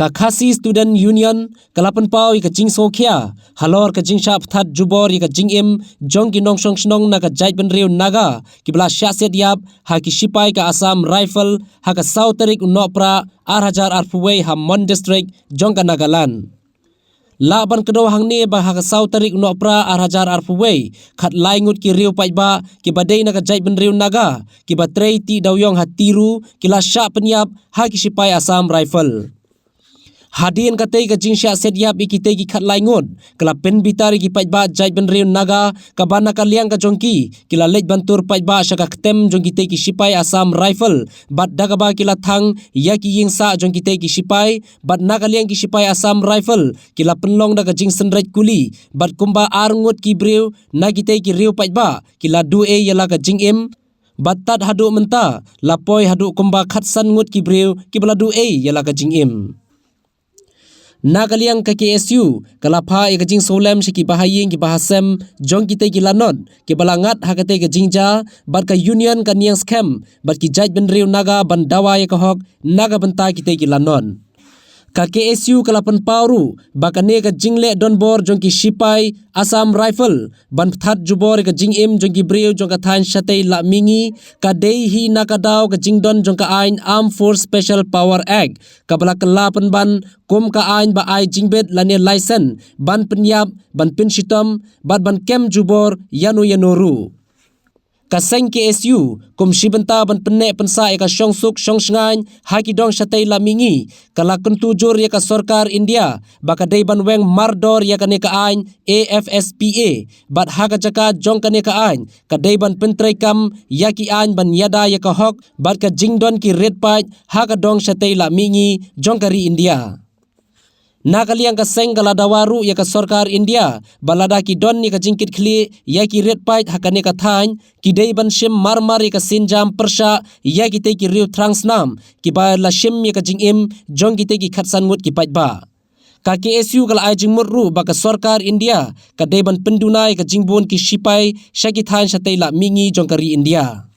ka khasi student union kalapan pau ka jing sokhia halor ka jing shap that jubor ka jing im jong ki nong song snong na ka jait ben riu naga ki bla sha set yap ha ki sipai ka Assam rifle ha ka south tarik unopra 8000 arfuwei ha mon district jong ka Nagaland la ban kedo hang ni ba ha ka south tarik unopra 8000 arfuwei khat lai ngut ki riu pai ba ki badai na ka jait ben riu naga ki ba trei ti dawyong ha tiru ki la sha penyap ha ki sipai Assam rifle Hadian katai ka jingsha set yap ikite ki khat lai ngot kala pen bitari ki pajba jai ben riu naga ka bana ka liang ka jongki kila lej bantur pajba shaka ktem jongki te ki sipai Assam rifle bat dagaba kila thang ya ki yingsa jongki te ki sipai bat naga liang ki sipai Assam rifle kila penlong da ka jing senraj kuli bat kumba arngut ki briu nagi te ki riu pajba kila du e yala ka jing im batat hadu menta lapoi hadu kumba khatsan ngut ki briu ki bala du e yala ka jing im Nagaliang ka KSU kalapha e ka jing solem shiki bahaying ki bahasem jong ki te ki lanot ki balangat ha ka te ka jingja bat ka union ka niang scam bat ki jaj ben riu naga ban dawa ya ka hok naga benta ki te ki lanon ka KSU kalapan pauru bakane ka jingle donbor jong ki sipai Assam rifle ban that jubor ka jing im jong ki briu jong ka than shatei la mingi ka dei hi nakadaw ka jingdon jong ka ain Armed Force Special Power Act ka bala kalapan ban kum ka ain ba ai jingbet lane license ban penyap ban pinshitom bat ban kem jubor yanu yanuru kaseng KSU kum shibenta ban penne pensa eka shongsuk shongsngan haki dong shatei la mingi kala kuntujur ya ka sarkar India baka dei ban weng mardor ya ka ne ka ain AFSPA bat haka jaka jong ka ne ka ain ka dei ban pentrei kam ya ki ain ban yada ya ka hok bat ka jingdon ki red paj haka dong shatei la mingi jong kari India Nakaliang ka senggala dawaru ya ka sarkar India balada ki don ni ka jingkit khli ya ki red pait hakane ka thain ki dei ban shim marmar ya ka sinjam persha ya ki te ki riu transnam ki ba la shim ya ka jingim jong ki te ki khatsan ngut ki pait ba ka KSU kala ai jingmut ru ba ka sarkar India ka dei ban pendunai ka jingbon ki sipai shaki thain shatei la mingi jong kari India